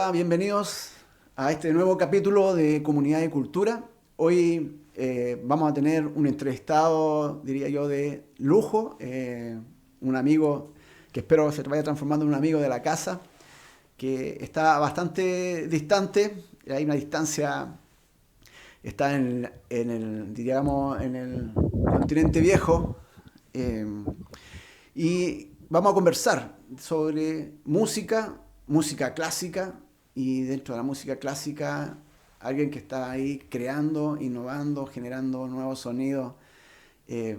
Hola, bienvenidos a este nuevo capítulo de Comunidad y Cultura. Hoy vamos a tener un entrevistado, diría yo, de lujo, un amigo que espero se vaya transformando en un amigo de la casa, que está bastante distante, hay una distancia, está digamos, en el continente viejo, eh, y vamos a conversar sobre música, música clásica, y dentro de la música clásica, alguien que está ahí creando, innovando, generando nuevos sonidos, eh,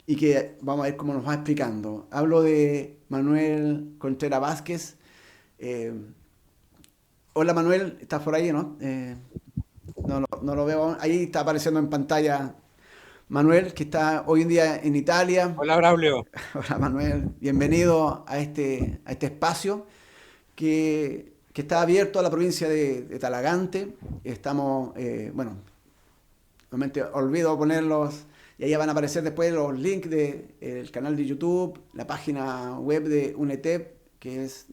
y que vamos a ver cómo nos va explicando. Hablo de Manuel Contreras Vázquez. Eh, Hola Manuel, ¿estás por ahí, no? No lo veo. Ahí está apareciendo en pantalla Manuel, que está hoy en día en Italia. Hola Braulio. Hola Manuel, bienvenido a este espacio que está abierto a la provincia de Talagante. Estamos, bueno, normalmente olvido ponerlos y ahí van a aparecer después los links del canal de YouTube, la página web de UNETEP, que es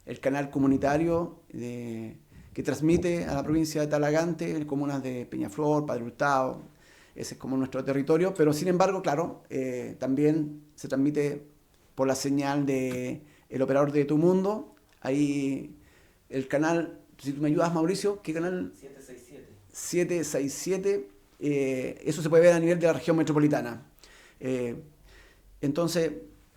el canal comunitario que transmite a la provincia de Talagante, en comunas de Peñaflor, Padre Hurtado. Ese es como nuestro territorio, pero sin embargo, claro, también se transmite por la señal de El Operador de Tu Mundo. Ahí el canal, si tú me ayudas Mauricio, ¿qué canal? 767. Eso se puede ver a nivel de la región metropolitana. Eh, entonces,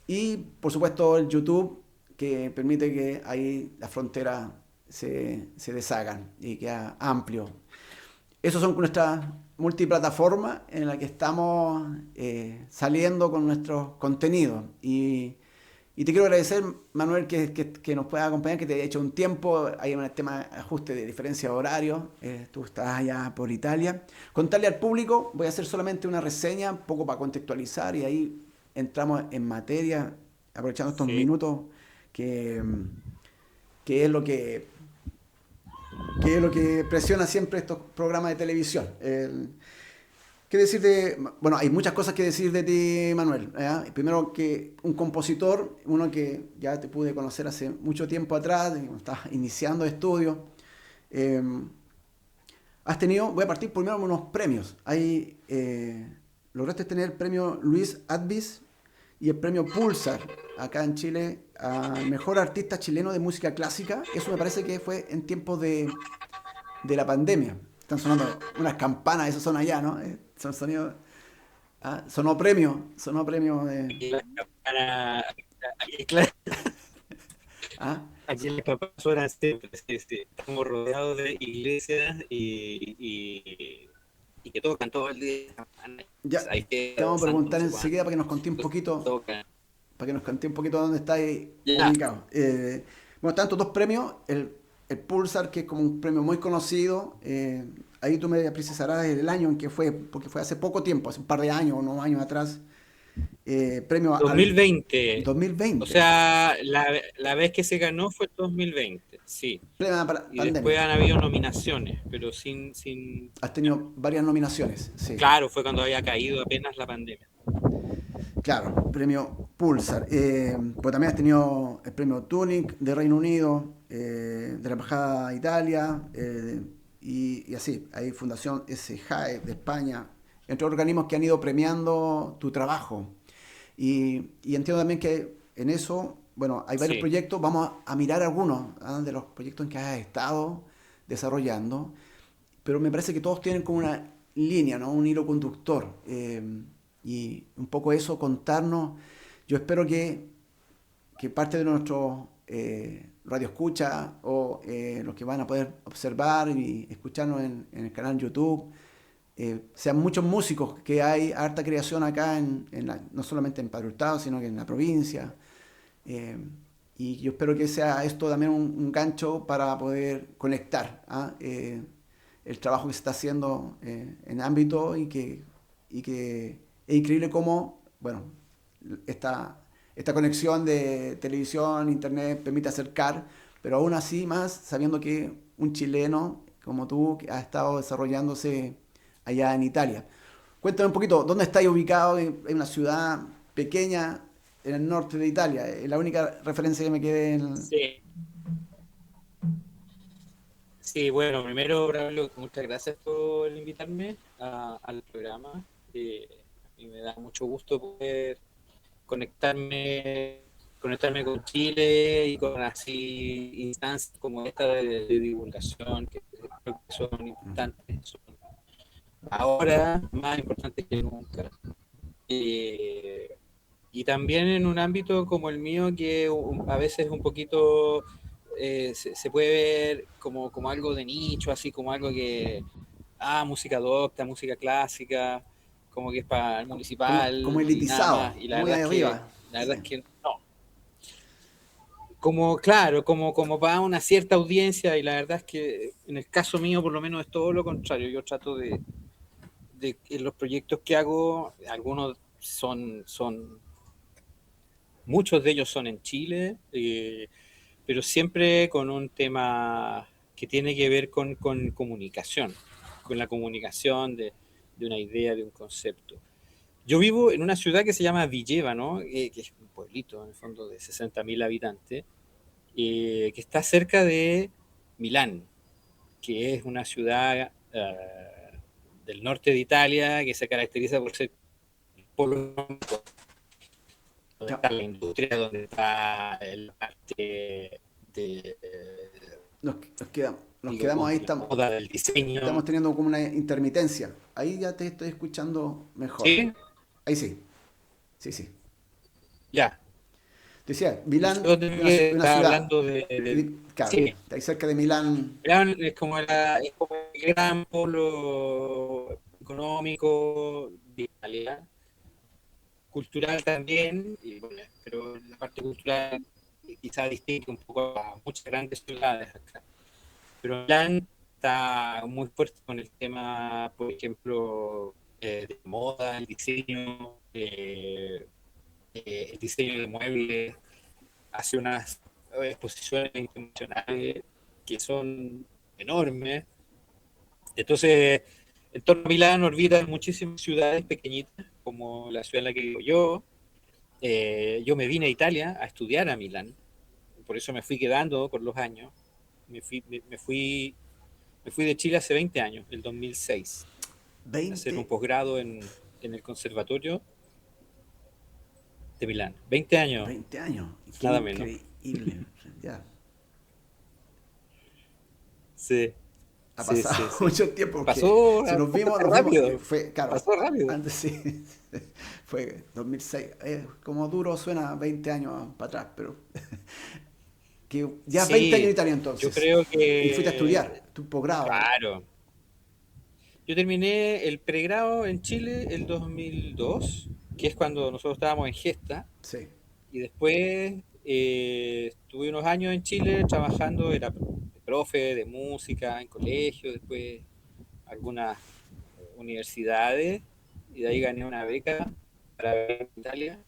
y por supuesto el YouTube, que permite que ahí las fronteras se deshagan y queda amplio. Esos son nuestras multiplataformas en la que estamos saliendo con nuestros contenidos. Y te quiero agradecer, Manuel, que nos puedas acompañar, que te haya hecho un tiempo. Hay un tema de ajuste de diferencia de horario. Tú estás allá por Italia. Contarle al público, voy a hacer solamente una reseña, un poco para contextualizar, y ahí entramos en materia, aprovechando estos Sí. minutos, que, que es lo que que es lo que presiona siempre estos programas de televisión. ¿Qué decir de...? Bueno, hay muchas cosas que decir de ti, Manuel. Primero que un compositor, uno que ya te pude conocer hace mucho tiempo atrás, cuando estabas iniciando estudios. Eh, Has tenido, voy a partir primero con unos premios. Lograste tener el premio Luis Advis y el premio Pulsar acá en Chile a mejor artista chileno de música clásica. Eso me parece que fue en tiempos de la pandemia. Están sonando unas campanas, esos son allá, ¿no? Son sonidos. Sonó premio de. Aquí las campanas, aquí, claro, Ah, aquí las campanas suenan siempre, sí, sí. Estamos rodeados de iglesias y que tocan todo el día campanas. ya, Hay te que vamos a santo, no preguntar sé enseguida cuánto, para que nos conté un poquito, tocan. para que nos conté un poquito dónde estáis Ya, ubicados. Bueno, tanto dos premios, el Pulsar, que es como un premio muy conocido. Ahí tú me precisarás el año en que fue, porque fue hace poco tiempo, hace un par de años, unos años atrás. Premio al 2020. O 2020, sea, la vez que se ganó fue el 2020, sí. plena Y pandemia. después han habido nominaciones, pero sin, Has tenido varias nominaciones, sí. claro, fue cuando había caído apenas la pandemia. Claro, premio Pulsar. Pues también has tenido el premio Tunic de Reino Unido, de la Embajada de Italia, y así. Hay Fundación SJAE de España, entre organismos que han ido premiando tu trabajo. Y entiendo también que en eso, bueno, hay varios Sí. proyectos, vamos a mirar algunos de los proyectos en que has estado desarrollando, pero me parece que todos tienen como una línea, ¿no? Un hilo conductor. Y un poco eso, contarnos. Yo espero que parte de nuestros radio escucha o los que van a poder observar y escucharnos en el canal YouTube, sean muchos músicos, que hay harta creación acá, no solamente en Padre Hurtado, sino que en la provincia. Eh, y yo espero que sea esto también un gancho para poder conectar el trabajo que se está haciendo en ámbito y que es increíble cómo, bueno, esta conexión de televisión, internet permite acercar, pero aún así más sabiendo que un chileno como tú que ha estado desarrollándose allá en Italia. Cuéntame un poquito, ¿dónde estáis ubicado? En una ciudad pequeña en el norte de Italia. La única referencia que me quede en... Sí. Sí, bueno, primero, Braulio, muchas gracias por invitarme al programa. Y me da mucho gusto poder conectarme, conectarme con Chile y con así instancias como esta de divulgación que creo que son importantes, son ahora más importantes que nunca. Eh, y también en un ámbito como el mío que a veces un poquito se puede ver como algo de nicho, así como algo que, música docta, música clásica, como que es para el Como municipal y nada elitizado, más. Y muy arriba. la Sí. verdad es que no. Como, claro, como para una cierta audiencia, y la verdad es que en el caso mío por lo menos es todo lo contrario. Yo trato de que los proyectos que hago, algunos muchos de ellos son en Chile, pero siempre con un tema que tiene que ver con comunicación, con la comunicación de una idea, de un concepto. Yo vivo en una ciudad que se llama Villeva, ¿no? Que es un pueblito, en el fondo, de 60.000 habitantes, que está cerca de Milán, que es una ciudad del norte de Italia que se caracteriza por ser polo donde Ya, está la industria, donde está la parte de, nos digo, quedamos como ahí, de la moda, del estamos diseño. teniendo como una intermitencia. Ahí ya te estoy escuchando mejor. Sí, Ahí sí, sí, sí. ya. Te decía, No sé Milán dónde es me una está ciudad, hablando claro, sí, está ahí cerca de Milán. Milán es como el gran polo económico de Italia, cultural también, y bueno, pero la parte cultural quizá distingue un poco a muchas grandes ciudades acá. Pero Milán está muy fuerte con el tema, por ejemplo, de moda, el diseño, el diseño de muebles, hace unas exposiciones internacionales que son enormes. Entonces, en torno a Milán orbitan muchísimas ciudades pequeñitas, como la ciudad en la que vivo yo. Yo me vine a Italia a estudiar a Milán, por eso me fui quedando con los años. Me fui, me, me fui de Chile hace 20 años, el 2006, a hacer un 20 posgrado en el Conservatorio de Milán. 20 años, 20 años. Qué nada menos. increíble. Ya, Sí, ha sí, pasado sí, sí. mucho tiempo porque Pasó si bastante nos vimos, rápido, fue, claro, pasó rápido. antes sí, fue 2006. Como duro suena 20 años para atrás, pero que ya 20 años en Sí, Italia yo entonces. creo Y fuiste a estudiar, que, tu posgrado. claro, yo terminé el pregrado en Chile el 2002, que es cuando nosotros estábamos en Gesta, Sí. y después estuve unos años en Chile trabajando, era profe de música en colegio, después algunas universidades, y de ahí gané una beca para ver en Italia.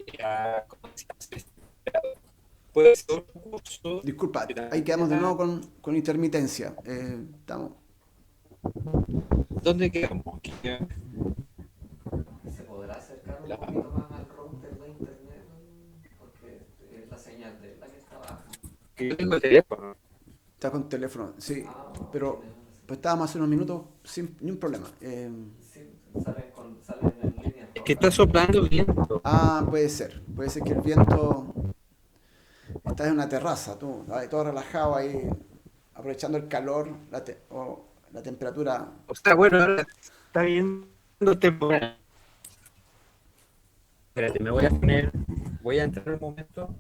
Era, ¿cómo se llama? Puede ser un curso que Disculpa, ahí también quedamos de era. nuevo con intermitencia. Estamos. ¿Dónde quedamos? ¿Se podrá acercar un La- poquito más al router de internet? Porque es la señal de la que está baja. que yo tengo el teléfono. Está con teléfono, sí. Ah, Pero tienes una pues señal. estábamos hace unos minutos sin ni un problema. Sí, salen en líneas Es que rojas. está soplando viento. Puede ser. Puede ser que el viento. Estás en una terraza, tú, ahí todo relajado ahí, aprovechando el calor o la temperatura. O sea, bueno, ahora está viendo temporal. Espérate, me voy a poner. Voy a entrar un momento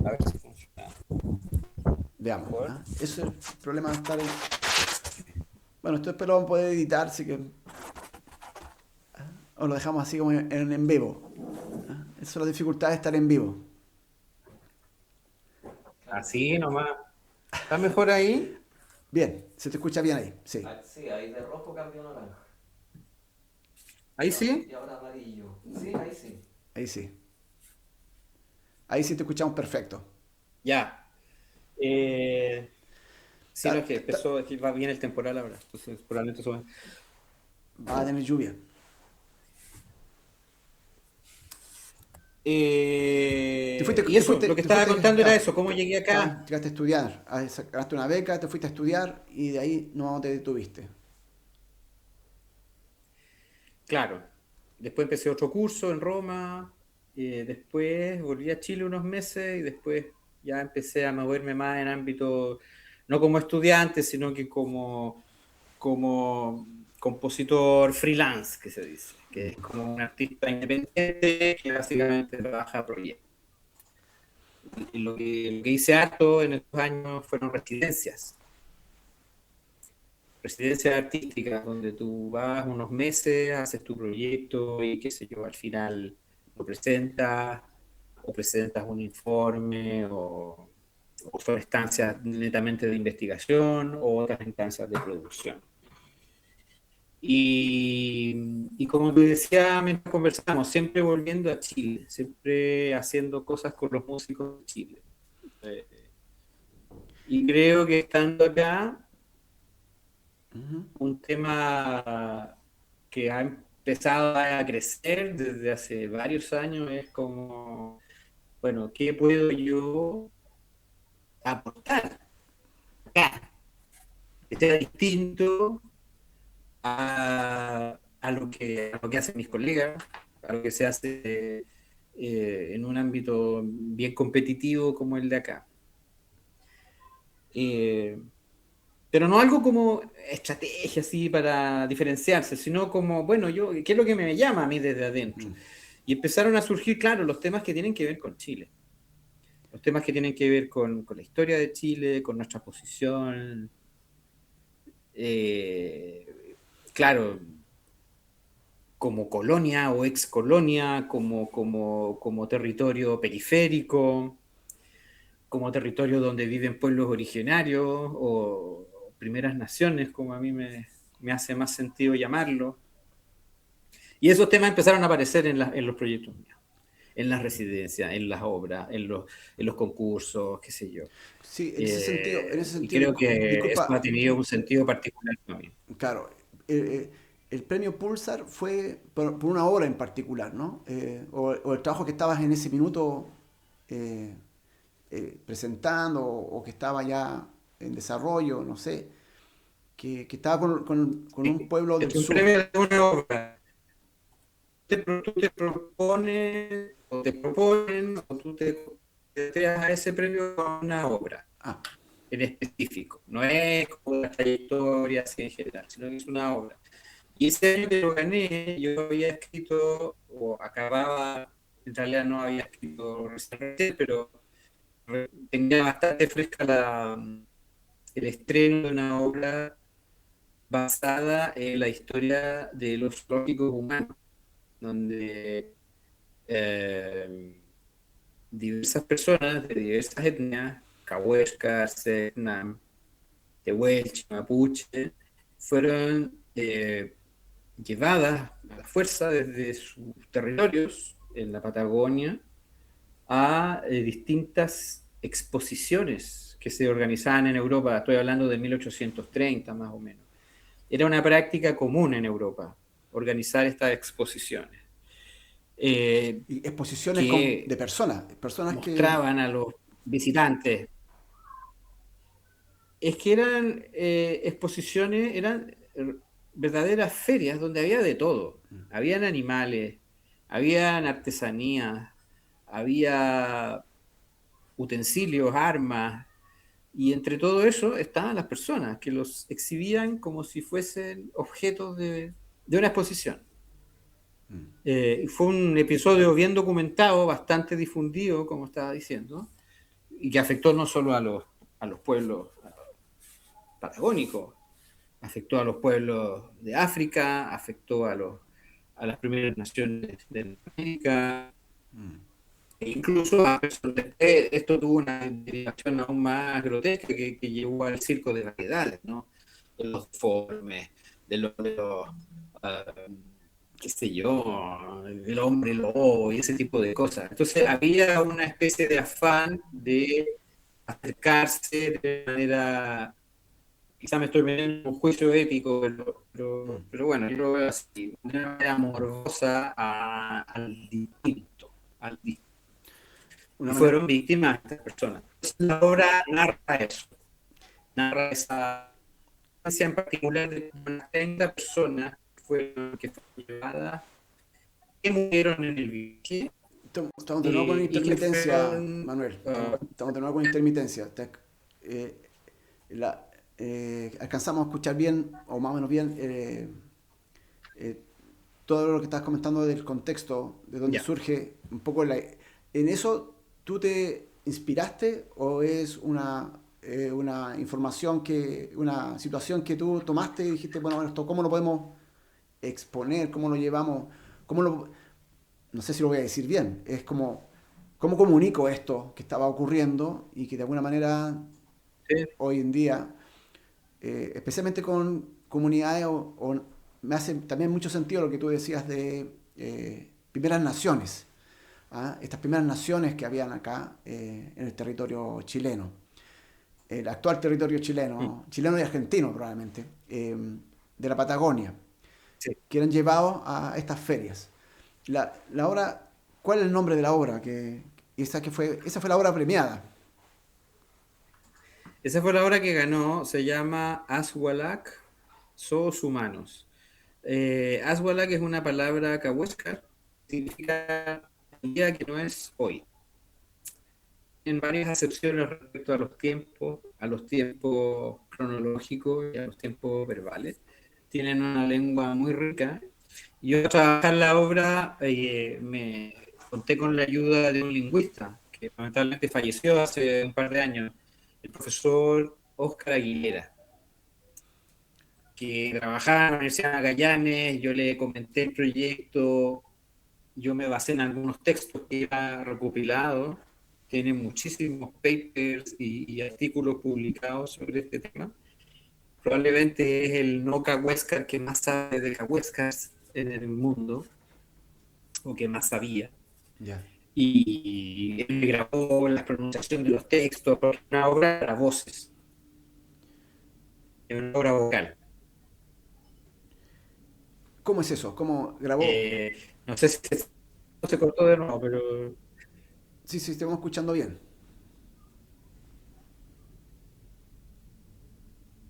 a ver si funciona Veamos. mejor. ¿Ah? Eso es el problema de estar en. Bueno, esto después lo vamos a poder editar, así que. O lo dejamos así como en vivo. ¿Ah? Esa es la dificultad de estar en vivo. Claro, Así nomás. ¿Está mejor ahí? Bien, se te escucha bien ahí, sí. sí, ahí de rojo cambió a naranja. ¿Ahí sí? Y ahora amarillo. Sí, ahí sí. Ahí sí. Ahí sí te escuchamos perfecto. Ya. Sí, no, es Ta- que ta- empezó, es que va bien el temporal ahora. Entonces, probablemente eso va. Va a tener lluvia. Te Y eso, lo que estaba contando era eso, cómo llegué acá. Llegaste a estudiar, ganaste una beca, te fuiste a estudiar y de ahí no te detuviste. Claro, después empecé otro curso en Roma, después volví a Chile unos meses y después ya empecé a moverme más en ámbito, no como estudiante, sino que como compositor freelance, que se dice, que es como un artista independiente que básicamente trabaja a proyectos. Y lo que hice harto en estos años fueron residencias artísticas, donde tú vas unos meses, haces tu proyecto y qué sé yo, al final lo presentas, o presentas un informe, o son estancias netamente de investigación, o otras instancias de producción. Y como te decía mientras conversamos, siempre volviendo a Chile, siempre haciendo cosas con los músicos de Chile. Eh, y creo que estando acá, Ujú. un tema que ha empezado a crecer desde hace varios años es como, bueno, ¿qué puedo yo aportar acá? Que sea distinto a lo que hacen mis colegas, a lo que se hace en un ámbito bien competitivo como el de acá. Eh, pero no algo como estrategia así para diferenciarse, sino como, bueno, ¿qué es lo que me llama a mí desde adentro? Y empezaron a surgir, claro, los temas que tienen que ver con Chile, los temas que tienen que ver con la historia de Chile, con nuestra posición, claro, como colonia o ex colonia, como territorio periférico, como territorio donde viven pueblos originarios o primeras naciones, como a mí me hace más sentido llamarlo. Y esos temas empezaron a aparecer en los proyectos míos, en las residencias, en las obras, en los concursos, qué sé yo. Sí, en ese Y sentido, creo que eso ha disculpa, tenido un sentido particular para mí. claro, el premio Pulsar fue por una obra en particular, ¿no? O el trabajo que estabas en ese minuto eh, presentando o que estaba ya en desarrollo, no sé, que estaba con un pueblo del Es un sur. premio de una obra. Tú te propones, o te proponen, o tú te das a ese premio con una obra Ah, en específico. No es como la trayectoria así en general, sino que es una obra. Y ese año que lo gané, yo había escrito, o acababa, en realidad no había escrito recientemente, pero tenía bastante fresca el estreno de una obra basada en la historia de los zoológicos humanos, donde eh, diversas personas de diversas etnias, Cahuéscar, Selknam, Tehuelche, Mapuche, fueron llevadas a la fuerza desde sus territorios en la Patagonia a distintas exposiciones que se organizaban en Europa. Estoy hablando de 1830 más o menos. Era una práctica común en Europa organizar estas exposiciones y exposiciones de que personas, personas que... mostraban a los visitantes. Es que eran exposiciones, eran verdaderas ferias donde había de todo. Habían animales, habían artesanías, había utensilios, armas, y entre todo eso estaban las personas que los exhibían como si fuesen objetos de una exposición. Fue un episodio bien documentado, bastante difundido, como estaba diciendo, y que afectó no solo a los pueblos patagónicos, afectó a los pueblos de África, afectó a las primeras naciones de América, e incluso esto tuvo una derivación aún más grotesca que llevó al circo de variedades, ¿no? De los deformes, de los qué sé yo, el hombre lobo y ese tipo de cosas. Entonces había una especie de afán de acercarse de manera, quizá me estoy metiendo en un juicio épico, pero bueno, yo lo veo así, de una manera amorosa al distinto, al distinto. Una y manera, fueron víctimas estas personas. Entonces, la obra narra eso, narra esa experiencia en particular de unas 30 personas que fueron llevadas, que murieron en el viaje estamos de nuevo con y que intermitencia, fueron Manuel. Estamos de nuevo con intermitencia. Eh, alcanzamos a escuchar bien, o más o menos bien, eh, todo lo que estás comentando del contexto, de dónde ya. surge un poco ¿En eso tú te inspiraste o es una información una situación que tú tomaste y dijiste, bueno, esto, ¿cómo lo podemos exponer? ¿Cómo lo llevamos? ¿Cómo lo, no sé si lo voy a decir bien, es como, ¿cómo comunico esto que estaba ocurriendo y que de alguna manera Sí, hoy en día, especialmente con comunidades, me hace también mucho sentido lo que tú decías de primeras naciones, ¿ah? Estas primeras naciones que habían acá en el territorio chileno, el actual territorio chileno, chileno y argentino probablemente, de la Patagonia, sí. que eran llevados a estas ferias. La obra, ¿cuál es el nombre de la obra? Esa fue la obra premiada. Esa fue la obra que ganó, se llama Aswalak, Sos Humanos. Aswalak es una palabra cahuéscar, significa el día que no es hoy. En varias acepciones respecto a los tiempos cronológicos y a los tiempos verbales. Tienen una lengua muy rica. Yo al trabajar la obra me conté con la ayuda de un lingüista que lamentablemente falleció hace un par de años, el profesor Óscar Aguilera, que trabajaba en la Universidad de Magallanes. Yo le comenté el proyecto, yo me basé en algunos textos que iba recopilado, tiene muchísimos papers y artículos publicados sobre este tema. Probablemente es el no Cahuéscar que más sabe de Cahuéscars en el mundo, o que más sabía. Ya. Y él me grabó la pronunciación de los textos, porque es una obra para voces, es una obra vocal. ¿Cómo es eso? ¿Cómo grabó? Eh, no sé si se cortó de nuevo, pero Sí, sí, estamos escuchando bien.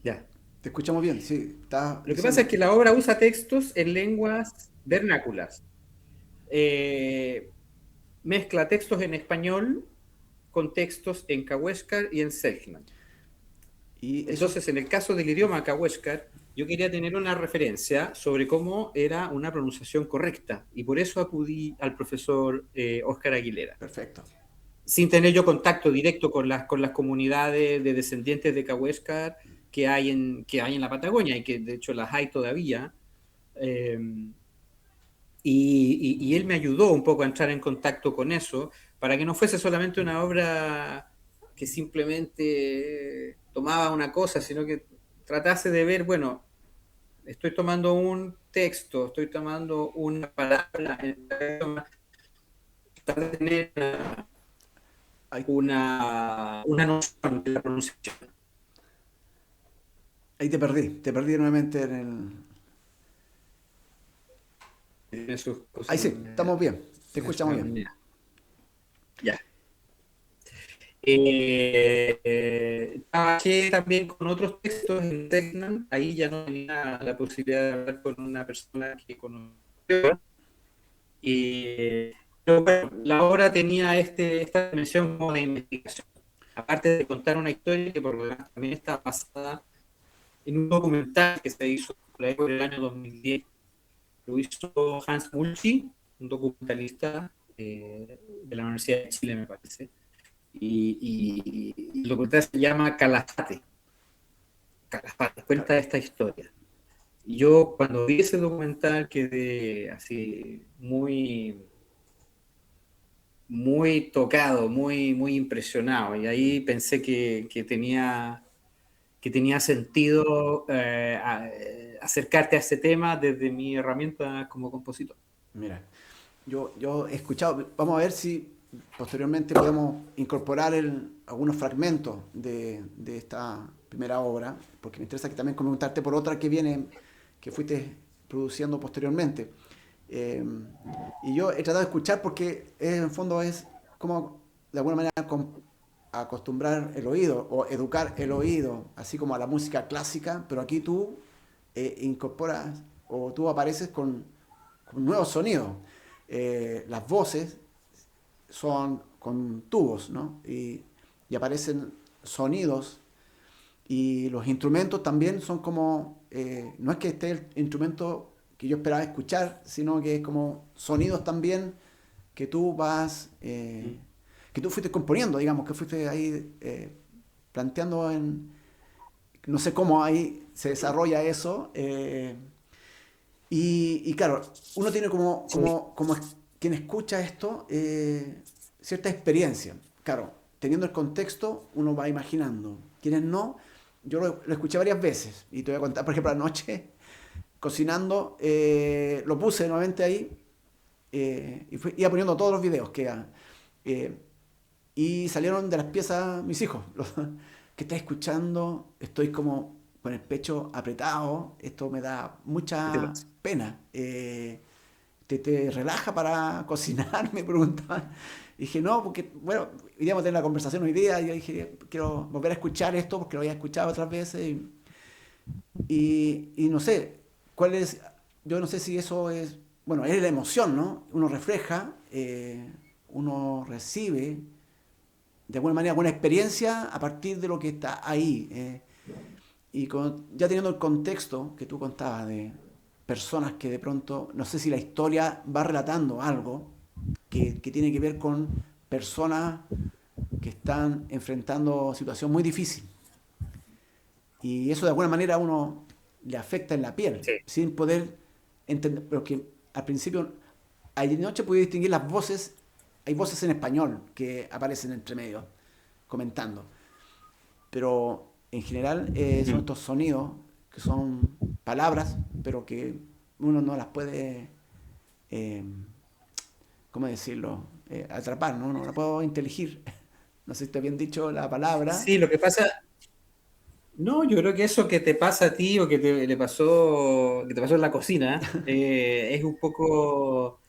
ya. Te escuchamos bien, sí. Estás Lo que pasa diciendo. es que la obra usa textos en lenguas vernáculas. Eh, Mezcla textos en español con textos en cahuéscar y en selknam. Y eso, Entonces, en el caso del idioma cahuéscar, yo quería tener una referencia sobre cómo era una pronunciación correcta y por eso acudí al profesor Óscar Aguilera. perfecto. Sin tener yo contacto directo con las comunidades de descendientes de cahuéscar que hay en la Patagonia y que de hecho las hay todavía. Eh, y él me ayudó un poco a entrar en contacto con eso, para que no fuese solamente una obra que simplemente tomaba una cosa, sino que tratase de ver, bueno, estoy tomando un texto, estoy tomando una palabra, tratar de tener Ahí, una noción de la pronunciación. ahí te perdí nuevamente en En sus Ahí cosas sí, estamos bien, te escuchamos bien. ya. Trabajé también con otros textos en Tecnan, ahí ya no tenía la posibilidad de hablar con una persona que conoció. Pero bueno, la obra tenía esta dimensión como de investigación. Aparte de contar una historia que por lo demás también está basada en un documental que se hizo por el año 2010. Lo hizo Hans Mulchi, un documentalista de la Universidad de Chile, me parece. Y el documental se llama Calafate. Calafate cuenta esta historia. Y yo cuando vi ese documental quedé así muy tocado, muy impresionado. Y ahí pensé que tenía sentido acercarte a ese tema desde mi herramienta como compositor. Mira, yo he escuchado, vamos a ver si posteriormente podemos incorporar algunos fragmentos de esta primera obra, porque me interesa que también comentarte por otra que viene, que fuiste produciendo posteriormente. Eh, y yo he tratado de escuchar porque en el fondo es como de alguna manera acostumbrar el oído o educar el oído, así como a la música clásica, pero aquí tú incorporas o tú apareces con nuevos sonidos. Las voces son con tubos, ¿no? Y aparecen sonidos y los instrumentos también son como, no es que esté el instrumento que yo esperaba escuchar, sino que es como sonidos también que tú vas, que tú fuiste componiendo, digamos, que fuiste ahí planteando no sé cómo ahí se desarrolla eso. Y claro, uno tiene Sí. quien escucha esto, cierta experiencia. Claro, teniendo el contexto, uno va imaginando. Quienes no, yo lo escuché varias veces. Y te voy a contar, por ejemplo, anoche, cocinando, lo puse nuevamente ahí iba poniendo todos los videos eh, y salieron de las piezas mis hijos. Que está escuchando, estoy como con el pecho apretado, esto me da ¿Qué te mucha pasa? pena. ¿Te relaja para cocinar? Me preguntaban. Y dije, no, porque, bueno, iríamos a tener la conversación hoy día. Y yo dije, quiero volver a escuchar esto porque lo había escuchado otras veces. Y no sé, cuál es, yo no sé si eso es, bueno, es la emoción, ¿no? Uno refleja, uno recibe de alguna manera alguna experiencia a partir de lo que está ahí. Ya teniendo el contexto que tú contabas de personas que de pronto, no sé si la historia va relatando algo que tiene que ver con personas que están enfrentando situación muy difícil. Y eso de alguna manera a uno le afecta en la piel, Sí. sin poder entender, pero que al principio, ayer noche pude distinguir las voces, hay voces en español que aparecen entre medio, comentando, pero en general son Ujú. estos sonidos que son palabras, pero que uno no las puede, eh, ¿cómo decirlo?, atrapar, ¿no? No la puedo inteligir. No sé si está bien dicho la palabra. Sí, lo que pasa, no, yo creo que eso que te pasa a ti o que te pasó en la cocina, es un poco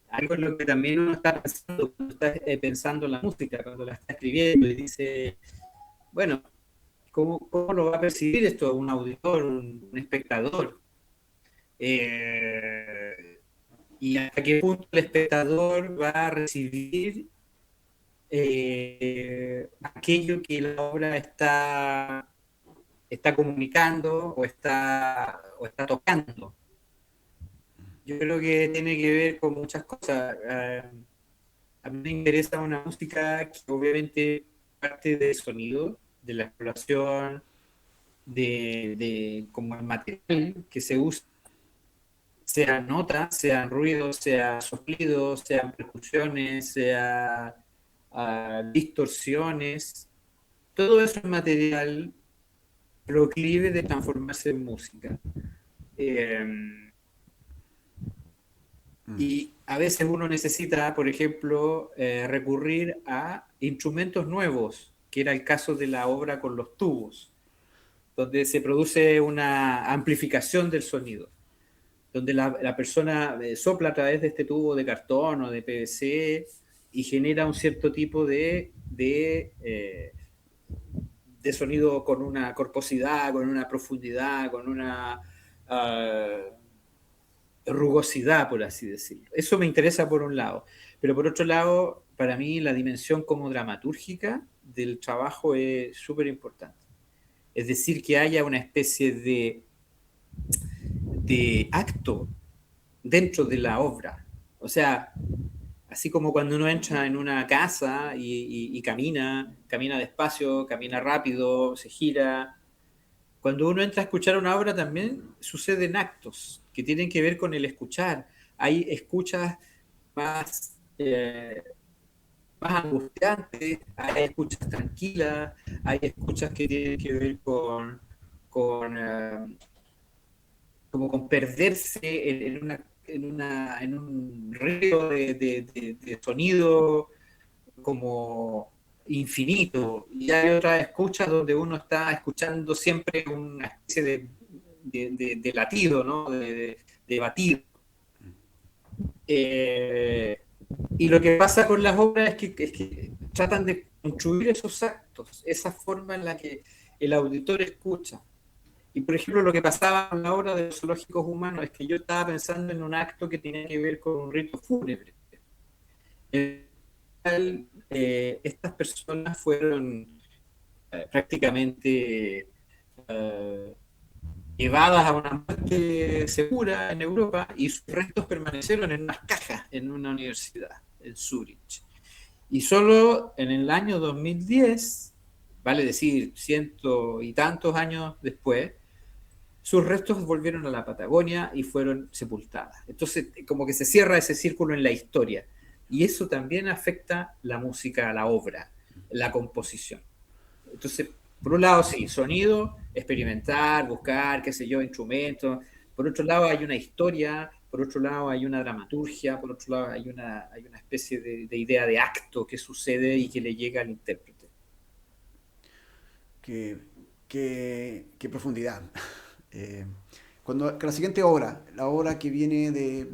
algo en lo que también uno está pensando cuando está pensando en la música, cuando la está escribiendo y dice, bueno, ¿cómo lo va a percibir esto un auditor, un espectador? Eh, y hasta qué punto el espectador va a recibir aquello que la obra está comunicando o está tocando. Yo creo que tiene que ver con muchas cosas. A mí me interesa una música que obviamente parte del sonido, de la exploración, de como el material que se usa, sean notas, sean ruidos, sean sonidos, sean percusiones, sean distorsiones. Todo eso es material proclive de transformarse en música. Eh, y a veces uno necesita, por ejemplo, recurrir a instrumentos nuevos, que era el caso de la obra con los tubos, donde se produce una amplificación del sonido, donde la persona sopla a través de este tubo de cartón o de PVC y genera un cierto tipo de sonido con una corposidad, con una profundidad, con una rugosidad, por así decirlo. Eso me interesa por un lado. Pero por otro lado, para mí la dimensión como dramatúrgica del trabajo es súper importante. Es decir, que haya una especie de acto dentro de la obra. O sea, así como cuando uno entra en una casa y camina despacio, camina rápido, se gira. Cuando uno entra a escuchar una obra también suceden actos que tienen que ver con el escuchar. Hay escuchas más, más angustiantes, hay escuchas tranquilas, hay escuchas que tienen que ver con como con perderse en un río de sonido como infinito. Y hay otras escuchas donde uno está escuchando siempre una especie de latido, ¿no? De batido. Eh, Y lo que pasa con las obras es que tratan de construir esos actos, esa forma en la que el auditor escucha. Y por ejemplo, lo que pasaba con la obra de los zoológicos humanos es que yo estaba pensando en un acto que tenía que ver con un rito fúnebre. Estas personas fueron prácticamente eh, llevadas a una muerte segura en Europa y sus restos permanecieron en unas cajas en una universidad en Zurich. Y solo en el año 2010, vale decir, ciento y tantos años después, sus restos volvieron a la Patagonia y fueron sepultadas. Entonces, como que se cierra ese círculo en la historia. Y eso también afecta la música, la obra, la composición. Entonces, por un lado, sí, sonido, experimentar, buscar, qué sé yo, instrumentos. Por otro lado, hay una historia, por otro lado, hay una dramaturgia, por otro lado, hay una especie de idea de acto que sucede y que le llega al intérprete. Qué, qué profundidad. Eh, con la siguiente obra, la obra que viene de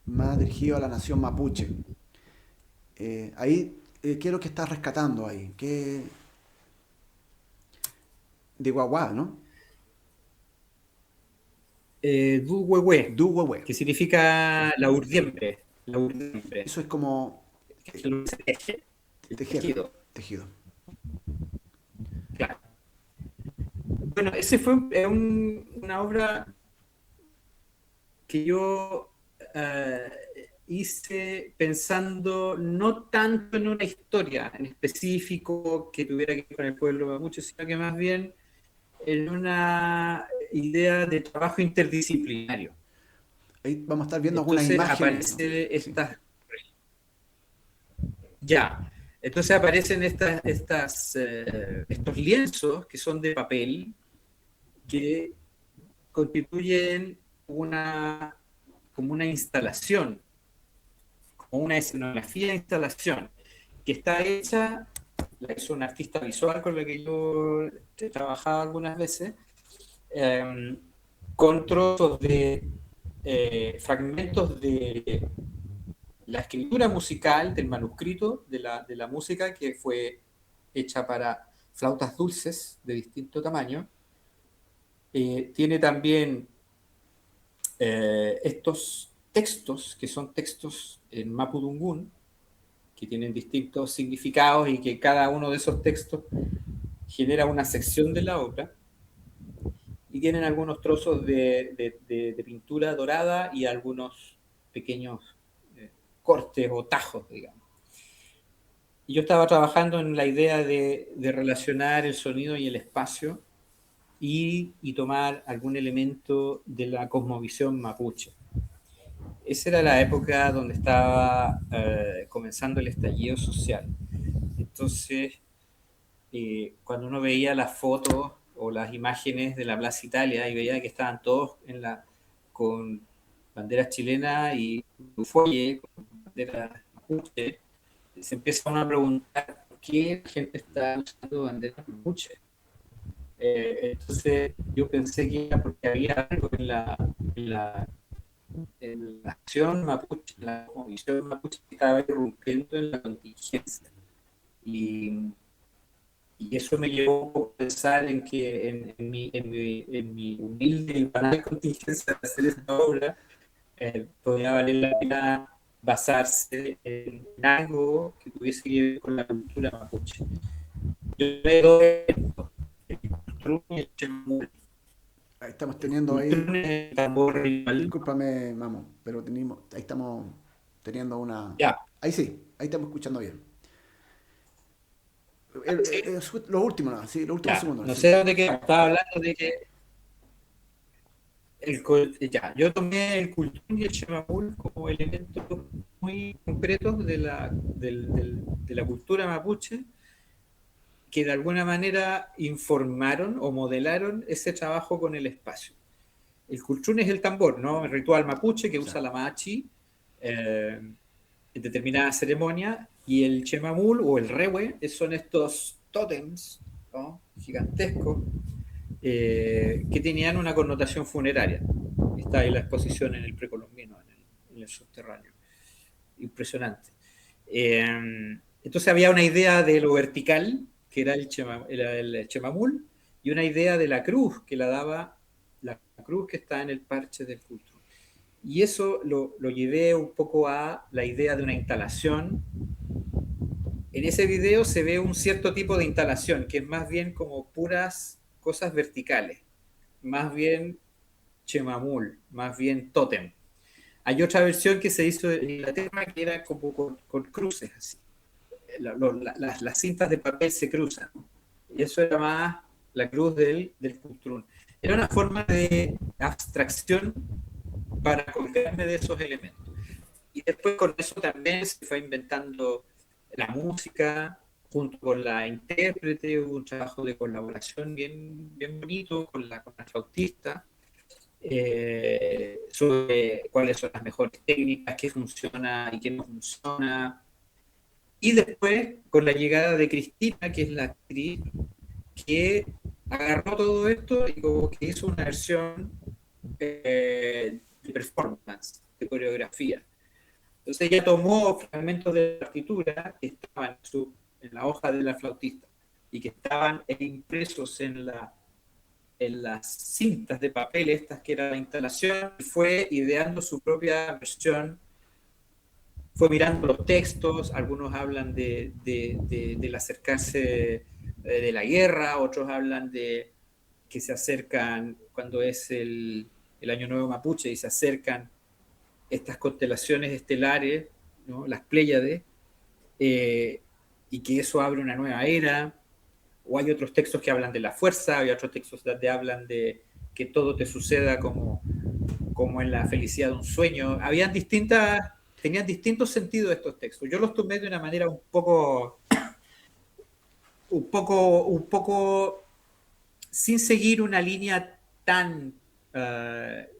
más dirigida a la nación mapuche, ahí, ¿qué es lo que estás rescatando ahí? ¿Qué, de guagua, ¿no? Duhuehue, Du huehue. que significa la urdiembre. La urdiembre. Eso es como Que es lo que se teje, el tejer, tejido. tejido. Claro. Bueno, ese fue una obra que yo hice pensando no tanto en una historia en específico que tuviera que ver con el pueblo mapuche, sino que más bien en una idea de trabajo interdisciplinario. Ahí vamos a estar viendo algunas Entonces imágenes, ¿no? aparece Sí. ya, entonces aparecen estos lienzos que son de papel que constituyen como una instalación, como una escenografía de instalación, que está hecha, la hizo un artista visual con la que yo he trabajado algunas veces, eh, con trozos de fragmentos de la escritura musical del manuscrito de la música que fue hecha para flautas dulces de distinto tamaño. Tiene también estos textos, que son textos en Mapudungún, que tienen distintos significados y que cada uno de esos textos genera una sección de la obra, y tienen algunos trozos de pintura dorada y algunos pequeños cortes o tajos, digamos. Y yo estaba trabajando en la idea de relacionar el sonido y el espacio y tomar algún elemento de la cosmovisión mapuche. Esa era la época donde estaba comenzando el estallido social. Entonces, cuando uno veía las fotos o las imágenes de la Plaza Italia y veía que estaban todos con banderas chilenas y un fuelle con banderas mapuche, se empieza uno a preguntar por qué la gente está usando banderas mapuche. Entonces yo pensé que era porque había algo en la acción mapuche, en la comisión mapuche que estaba irrumpiendo en la contingencia. Y, y eso me llevó a pensar en que en mi humilde y banal contingencia de hacer esta obra, podría valer la pena basarse en algo que tuviese que ver con la cultura mapuche. Yo veo esto, el cultrún y el chemul. Ahí estamos El teniendo cultrún ahí, es el tambor rival. discúlpame, Mamo, pero tenemos, ahí estamos teniendo una... Ya, Ahí sí, ahí estamos escuchando bien. sí, Lo último, no, sí, los últimos ya. segundos, No sí. sé dónde queda. Estaba hablando de que ya, yo tomé el cultrún y el chemamul como elementos muy concretos de la cultura mapuche que de alguna manera informaron o modelaron ese trabajo con el espacio. El cultrún es el tambor, ¿no? El ritual mapuche que Sí. usa la machi en determinada ceremonia, y el chemamul o el rewe son estos tótems, ¿no? Gigantescos que tenían una connotación funeraria. Está ahí la exposición en el precolombino, en el subterráneo. impresionante. Entonces había una idea de lo vertical, que era el chemamul, y una idea de la cruz, que la daba la cruz que está en el parche del culto. Y eso lo llevé un poco a la idea de una instalación. En ese video se ve un cierto tipo de instalación, que es más bien como puras cosas verticales, más bien chemamul, más bien tótem. Hay otra versión que se hizo en Inglaterra que era como con cruces, así. Las cintas de papel se cruzan. Y eso era más la cruz del Cultrún. Era una forma de abstracción para colgarme de esos elementos. Y después con eso también se fue inventando la música, junto con la intérprete, hubo un trabajo de colaboración bien bonito con la flautista, sobre cuáles son las mejores técnicas, qué funciona y qué no funciona. Y después, con la llegada de Cristina, que es la actriz, que agarró todo esto y como que hizo una versión de performance, de coreografía. Entonces ella tomó fragmentos de la partitura que estaban en la hoja de la flautista y que estaban impresos en las cintas de papel estas que era la instalación, y fue ideando su propia versión, fue mirando los textos, algunos hablan del acercarse de la guerra, otros hablan de que se acercan cuando es el Año Nuevo Mapuche y se acercan estas constelaciones estelares, ¿no? Las Pléyades, y que eso abre una nueva era. O hay otros textos que hablan de la fuerza, hay otros textos que hablan de que todo te suceda como en la felicidad de un sueño. Tenían distintos sentidos estos textos. Yo los tomé de una manera un poco sin seguir una línea tan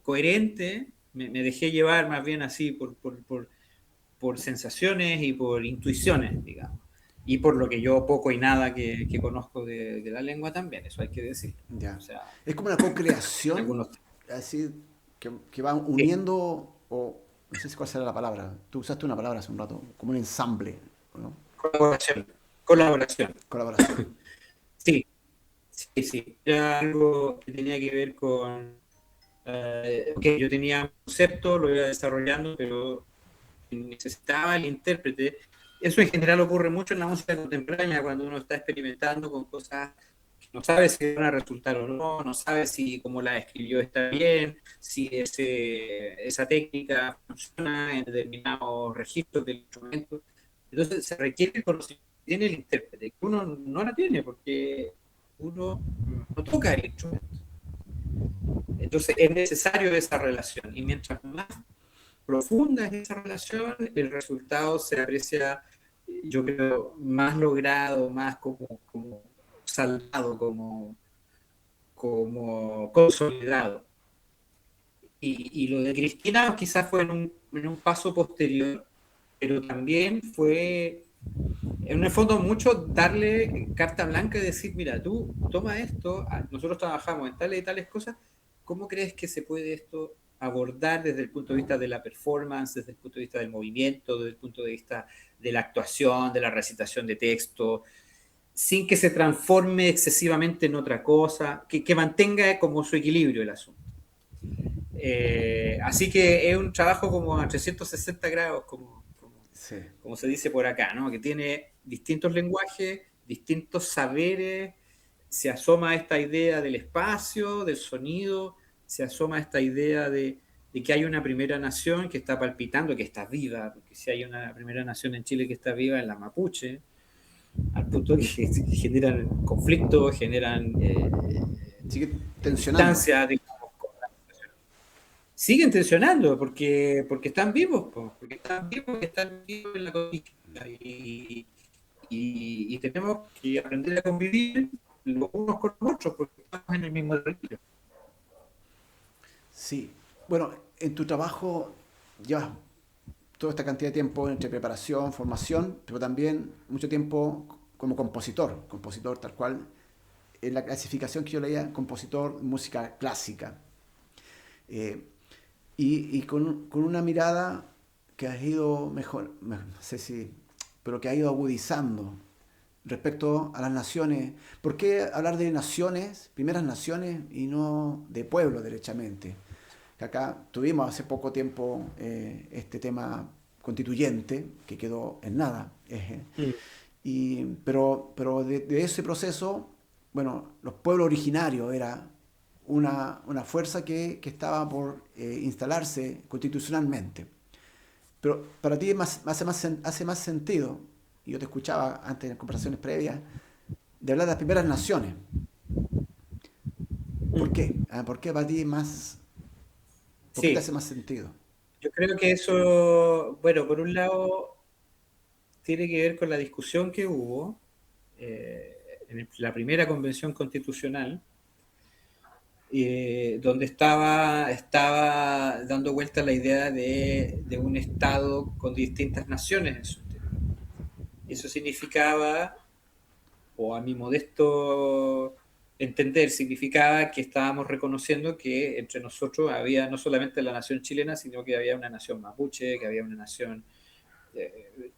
coherente. Me dejé llevar más bien así por sensaciones y por intuiciones, digamos. Y por lo que yo poco y nada que conozco de la lengua también, eso hay que decir. O Ya. sea, Es como una co-creación, algunos... así, que van Sí, uniendo, o no sé cuál será la palabra. Tú usaste una palabra hace un rato, como un ensamble, ¿no? colaboración. Colaboración. Colaboración. Sí, sí, sí. Era algo que tenía que ver con... que yo tenía un concepto, lo iba desarrollando, pero necesitaba el intérprete. Eso en general ocurre mucho en la música contemporánea, cuando uno está experimentando con cosas que no sabe si van a resultar o no, no sabe si como la escribió está bien, si esa técnica funciona en determinados registros del instrumento. Entonces se requiere el conocimiento que tiene el intérprete, que uno no la tiene porque uno no toca el instrumento. Entonces es necesario esa relación y mientras más profunda es esa relación, el resultado se aprecia, yo creo, más logrado, más como saldado, como consolidado. Y lo de Cristina quizás fue en un paso posterior, pero también fue, en el fondo, mucho darle carta blanca y decir, mira, tú toma esto, nosotros trabajamos en tales y tales cosas, ¿cómo crees que se puede esto abordar desde el punto de vista de la performance, desde el punto de vista del movimiento, desde el punto de vista de la actuación, de la recitación de texto, sin que se transforme excesivamente en otra cosa, que mantenga como su equilibrio el asunto? Así que es un trabajo como a 360 grados, Sí. como se dice por acá, ¿no? Que tiene distintos lenguajes, distintos saberes, se asoma a esta idea del espacio, del sonido, se asoma a esta idea de que hay una primera nación que está palpitando, que está viva, porque si hay una primera nación en Chile que está viva es la mapuche, al punto que generan conflictos, generan Sigue tensionando. distancia, digamos, siguen tensionando porque están vivos, están vivos en la conquista y tenemos que aprender a convivir los unos con los otros porque estamos en el mismo territorio. Sí. Bueno, en tu trabajo llevas toda esta cantidad de tiempo entre preparación, formación, pero también mucho tiempo como compositor tal cual. En la clasificación que yo leía, compositor, música clásica. Eh, y con una mirada que ha ido mejor, no sé si, pero que ha ido agudizando respecto a las naciones. ¿Por qué hablar de naciones, primeras naciones, y no de pueblos derechamente? Que acá tuvimos hace poco tiempo este tema constituyente, que quedó en nada. Mm. Pero de ese proceso, bueno, los pueblos originarios era una fuerza que estaba por instalarse constitucionalmente. Pero para ti hace más sentido, y yo te escuchaba antes en conversaciones previas, de hablar de las primeras naciones. ¿Por Mm. qué? ¿Por qué para ti más, por qué te hace Sí, más sentido? yo creo que eso, bueno, por un lado tiene que ver con la discusión que hubo en la primera convención constitucional, donde estaba dando vuelta la idea de un Estado con distintas naciones en su interior. Eso significaba, o a mi modesto entender, significaba que estábamos reconociendo que entre nosotros había no solamente la nación chilena, sino que había una nación mapuche, que había una nación eh,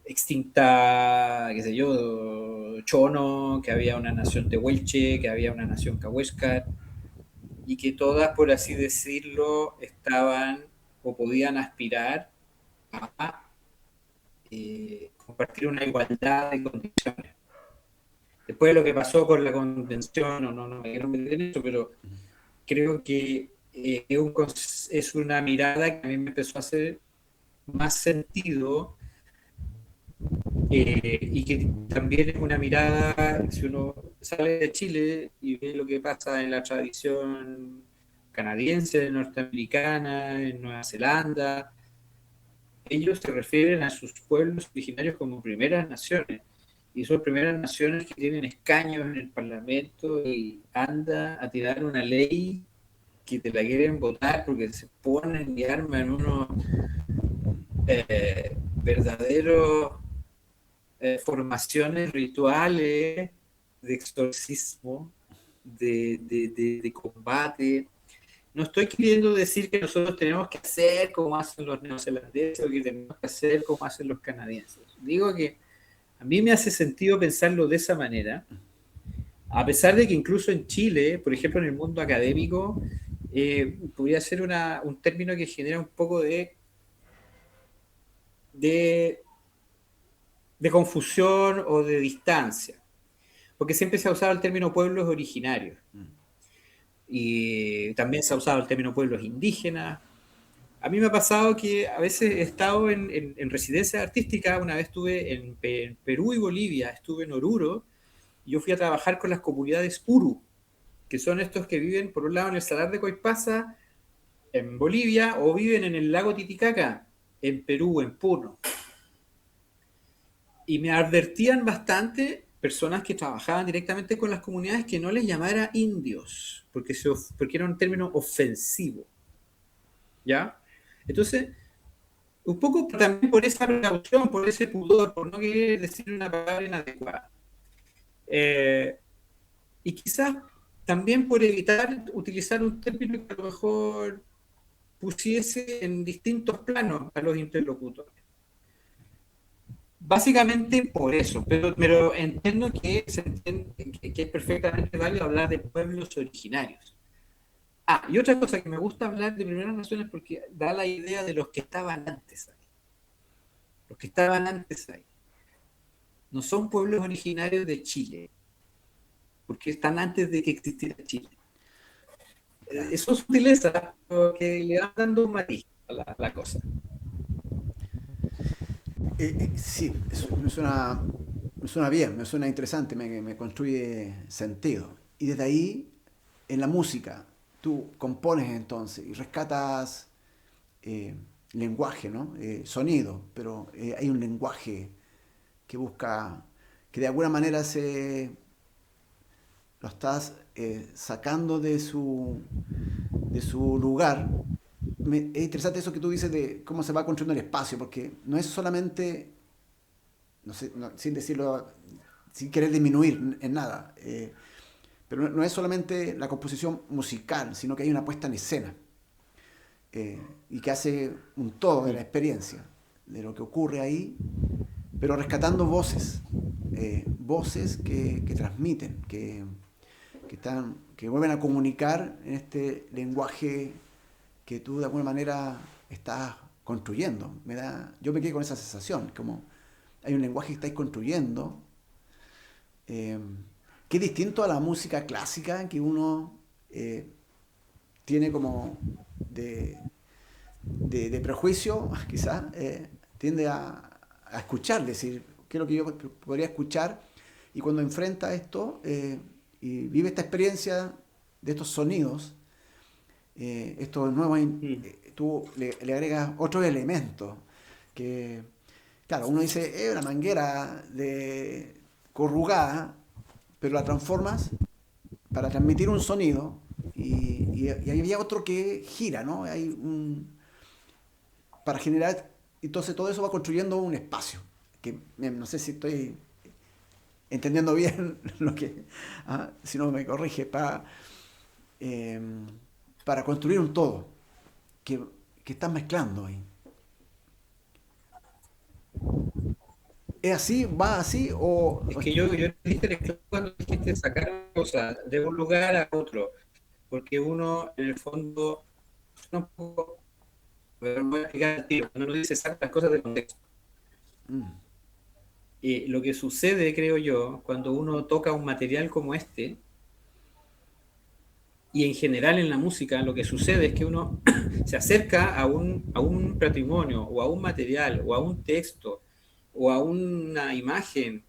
extinta, qué sé yo, chono, que había una nación tehuelche, que había una nación cahuéscar, y que todas, por así decirlo, estaban o podían aspirar a compartir una igualdad de condiciones. Después de lo que pasó con la convención, no me quiero meter en eso, pero creo que es una mirada que a mí me empezó a hacer más sentido y que también es una mirada, si uno sale de Chile y ve lo que pasa en la tradición canadiense, norteamericana, en Nueva Zelanda, ellos se refieren a sus pueblos originarios como primeras naciones. Y son primeras naciones que tienen escaños en el Parlamento y anda a tirar una ley que te la quieren votar porque se ponen y arman unos verdaderos formaciones rituales de exorcismo, de combate. No estoy queriendo decir que nosotros tenemos que hacer como hacen los neozelandeses o que tenemos que hacer como hacen los canadienses. Digo que a mí me hace sentido pensarlo de esa manera, a pesar de que incluso en Chile, por ejemplo en el mundo académico, podría ser un término que genera un poco de, de confusión o de distancia, porque siempre se ha usado el término pueblos originarios y también se ha usado el término pueblos indígenas. A mí me ha pasado que a veces he estado en residencias artísticas, una vez estuve en Perú y Bolivia, estuve en Oruro, y yo fui a trabajar con las comunidades Uru, que son estos que viven por un lado en el Salar de Coipasa, en Bolivia, o viven en el lago Titicaca, en Perú, en Puno. Y me advertían bastante personas que trabajaban directamente con las comunidades que no les llamara indios, porque era un término ofensivo, ¿ya? Entonces, un poco también por esa precaución, por ese pudor, por no querer decir una palabra inadecuada. Eh, y quizás también por evitar utilizar un término que a lo mejor pusiese en distintos planos a los interlocutores. Básicamente por eso, pero entiendo que es perfectamente válido hablar de pueblos originarios. Ah, y otra cosa que me gusta hablar de primeras naciones porque da la idea de los que estaban antes ahí. Los que estaban antes ahí. No son pueblos originarios de Chile, porque están antes de que existiera Chile. Claro. Son sutilezas que le van dando un matiz a la cosa. Sí, me suena bien, me suena interesante, me construye sentido. Y desde ahí, en la música, tú compones entonces y rescatas eh, lenguaje, ¿no? Sonido, pero hay un lenguaje que busca, que de alguna manera lo estás sacando de su lugar. Es interesante eso que tú dices de cómo se va construyendo el espacio, porque no es solamente, no sé, sin decirlo, sin querer disminuir en nada, pero no es solamente la composición musical, sino que hay una puesta en escena. y que hace un todo de la experiencia, de lo que ocurre ahí, pero rescatando voces, voces que transmiten, que vuelven a comunicar en este lenguaje que tú de alguna manera estás construyendo. Yo me quedé con esa sensación, como hay un lenguaje que estáis construyendo, eh, que es distinto a la música clásica que uno tiene como de, de prejuicio, quizás, tiende a escuchar, decir, qué es lo que yo podría escuchar, y cuando enfrenta esto y vive esta experiencia de estos sonidos, estos nuevos, Mm. tú le agregas otros elementos que, claro, uno dice, es una manguera de corrugada, pero la transformas para transmitir un sonido y había otro que gira, ¿no? Para generar, entonces todo eso va construyendo un espacio, que no sé si estoy entendiendo bien lo que, si no me corrige, eh, para construir un todo que, que estás mezclando ahí. ¿Es así? ¿Va así? Es que yo dije cuando dijiste sacar una cosa de un lugar a otro, porque uno en el fondo, no puedo, voy a explicar el tiro, cuando uno dice sacar las cosas de contexto. Mm, Lo que sucede, creo yo, cuando uno toca un material como este, y en general en la música, lo que sucede es que uno se acerca a un patrimonio, o a un material, o a un texto, o a una imagen,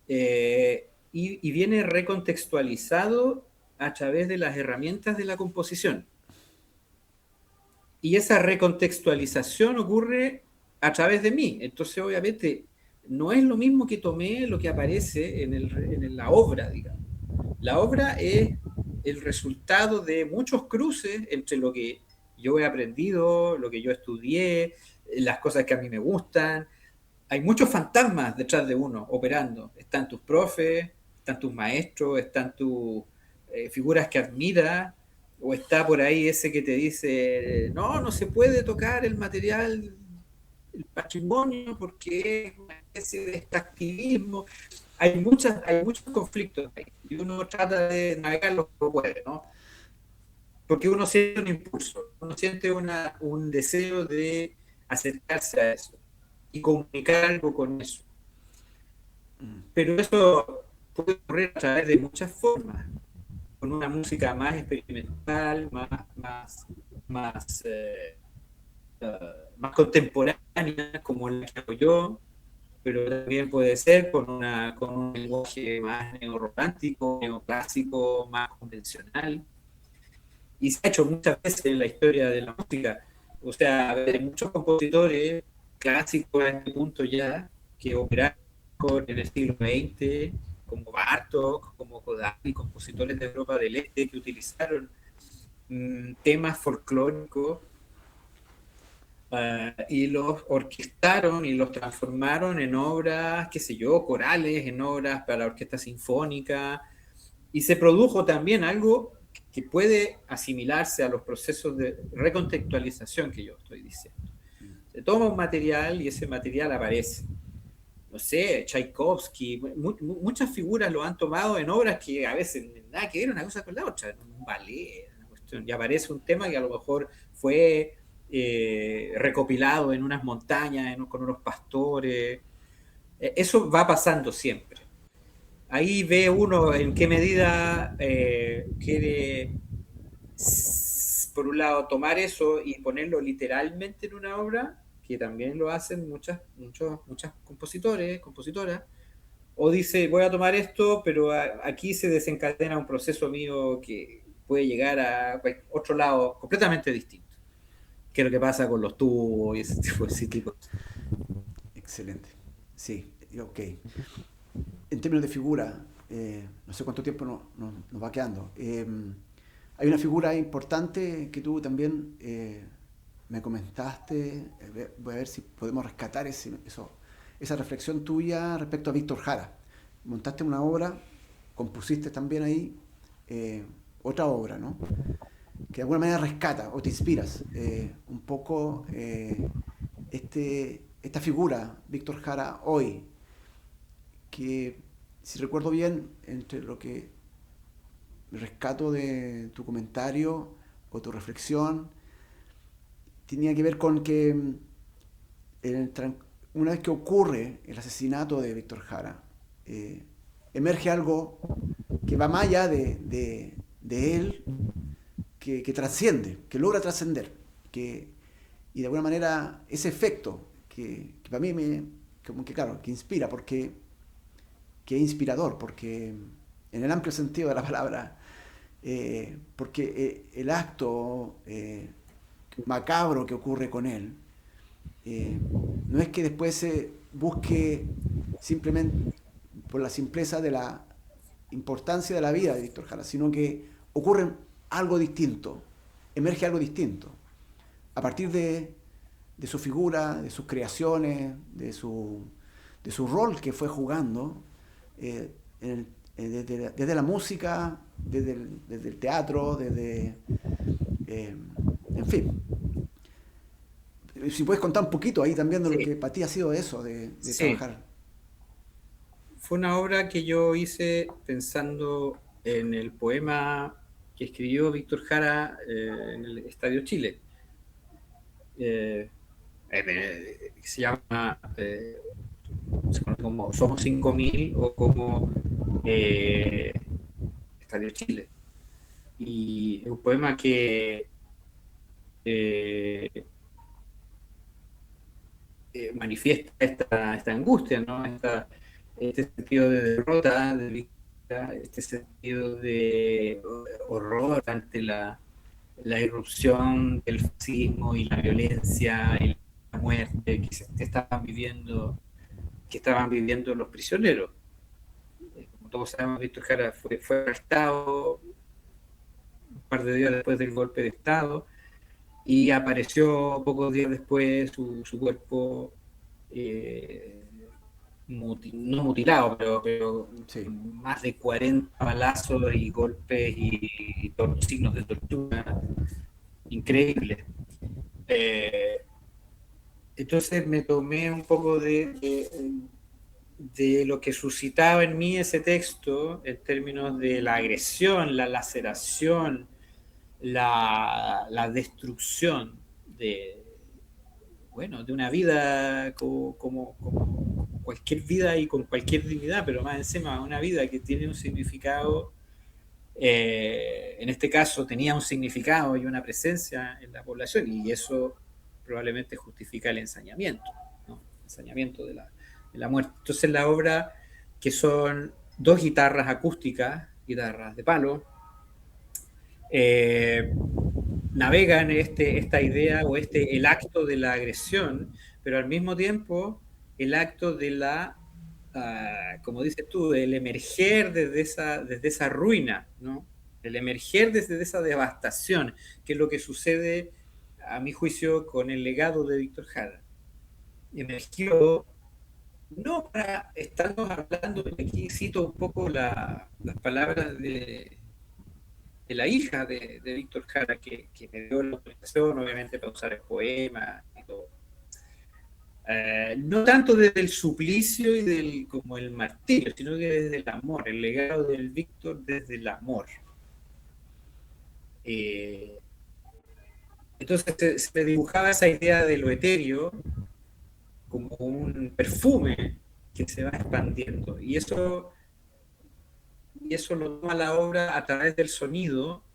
y viene recontextualizado a través de las herramientas de la composición. Y esa recontextualización ocurre a través de mí. Entonces, obviamente, no es lo mismo que tomé lo que aparece en la obra, digamos. La obra es el resultado de muchos cruces entre lo que yo he aprendido, lo que yo estudié, las cosas que a mí me gustan. Hay muchos fantasmas detrás de uno operando. Están tus profes, están tus maestros, están tus figuras que admiras, o está por ahí ese que te dice, no, no se puede tocar el material, el patrimonio, porque es una especie de extractivismo. Hay muchos conflictos ahí, y uno trata de navegar lo que puede, ¿no? Porque uno siente un impulso, uno siente un deseo de acercarse a eso y comunicar algo con eso. mm, Pero eso puede ocurrir a través de muchas formas, con una música más experimental, más, más contemporánea, como la que hago yo, pero también puede ser con un lenguaje más neorromántico, neoclásico, más convencional. Y se ha hecho muchas veces en la historia de la música. O sea, hay muchos compositores clásicos a este punto ya que operaron en el siglo XX, como Bartók, como Kodály, compositores de Europa del Este que utilizaron temas folclóricos y los orquestaron y los transformaron en obras, qué sé yo, corales, en obras para orquesta sinfónica, y se produjo también algo que puede asimilarse a los procesos de recontextualización que yo estoy diciendo. Se toma un material y ese material aparece. No sé, Tchaikovsky, muchas figuras lo han tomado en obras que a veces nada que ver una cosa con la otra, un ballet, una cuestión, y aparece un tema que a lo mejor fue recopilado en unas montañas, con unos pastores. Eso va pasando siempre. Ahí ve uno en qué medida quiere, por un lado, tomar eso y ponerlo literalmente en una obra, que también lo hacen muchas compositores, compositoras, o dice, voy a tomar esto, pero aquí se desencadena un proceso mío que puede llegar a otro lado completamente distinto, que es lo que pasa con los tubos y ese tipo de cosas. excelente. Sí, ok. En términos de figura, no sé cuánto tiempo nos va quedando. Hay una figura importante que tú también me comentaste. Voy a ver si podemos rescatar esa reflexión tuya respecto a Víctor Jara. Montaste una obra, compusiste también ahí otra obra, ¿no? de alguna manera rescata o te inspiras un poco esta figura, Víctor Jara, hoy, que si recuerdo bien, entre lo que rescato de tu comentario o tu reflexión, tenía que ver con que una vez que ocurre el asesinato de Víctor Jara, eh, emerge algo que va más allá de él, que trasciende, que logra trascender, y de alguna manera ese efecto que para mí como que claro, que inspira, porque que es inspirador, porque en el amplio sentido de la palabra, porque el acto macabro que ocurre con él, eh, no es que después se busque simplemente por la simpleza de la importancia de la vida de Víctor Jara, sino que ocurre algo distinto, emerge algo distinto, a partir de su figura, de sus creaciones, de su rol que fue jugando, eh, desde la música, desde el teatro, eh, en fin. Si puedes contar un poquito ahí también de lo Sí, que para ti ha sido eso, de sí. trabajar. Fue una obra que yo hice pensando en el poema que escribió Víctor Jara en el Estadio Chile. Eh, Se llama, se conoce como Somos 5000 o como eh, Estadio Chile. Y es un poema que eh, manifiesta esta angustia, ¿no? Este sentido de derrota, de victoria, este sentido de horror ante la irrupción del fascismo y la violencia y la muerte que estaban viviendo los prisioneros. Como todos sabemos, Víctor Jara fue arrestado un par de días después del golpe de Estado y apareció pocos días después su cuerpo eh, no mutilado, pero Sí. con más de 40 balazos y golpes y todos los signos de tortura increíbles. Eh, entonces me tomé un poco de lo que suscitaba en mí ese texto en términos de la agresión, la laceración, la destrucción de, bueno, de una vida como cualquier vida y con cualquier dignidad, pero más encima una vida que tiene un significado, en este caso tenía un significado y una presencia en la población, y eso probablemente justifica el ensañamiento, ¿no? El ensañamiento de la muerte. Entonces la obra, que son dos guitarras acústicas, guitarras de palo, eh, navega en esta idea o el acto de la agresión, pero al mismo tiempo el acto de como dices tú, del emerger desde esa ruina, ¿no? El emerger desde esa devastación, que es lo que sucede, a mi juicio, con el legado de Víctor Jara. Emergió, no para, estamos hablando, aquí cito un poco las palabras de la hija de Víctor Jara, que me dio la autorización, obviamente, para usar el poema y todo. No tanto desde el suplicio y como el martirio, sino que desde el amor, el legado del Víctor desde el amor. Eh, entonces se dibujaba esa idea de lo etéreo como un perfume que se va expandiendo. Y eso lo toma la obra a través del sonido,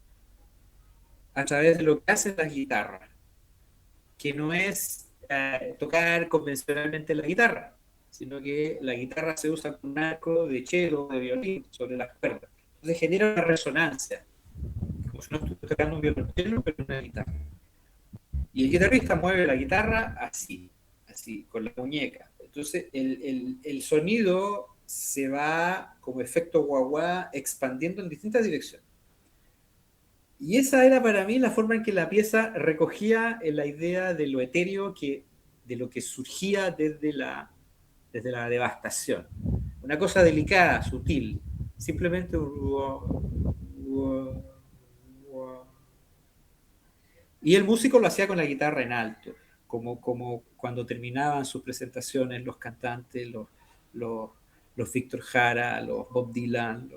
a través de lo que hacen las guitarras, que no es tocar convencionalmente la guitarra, sino que la guitarra se usa con un arco de cello, de violín, sobre las cuerdas. Entonces genera una resonancia, como si no estuviera tocando un violonchelo, pero una guitarra. Y el guitarrista mueve la guitarra así, así, con la muñeca. Entonces el sonido se va, como efecto guagua, expandiendo en distintas direcciones. Y esa era para mí la forma en que la pieza recogía la idea de lo etéreo, de lo que surgía desde la devastación. Una cosa delicada, sutil, simplemente Y el músico lo hacía con la guitarra en alto, como cuando terminaban sus presentaciones los cantantes, los, los Víctor Jara, los Bob Dylan,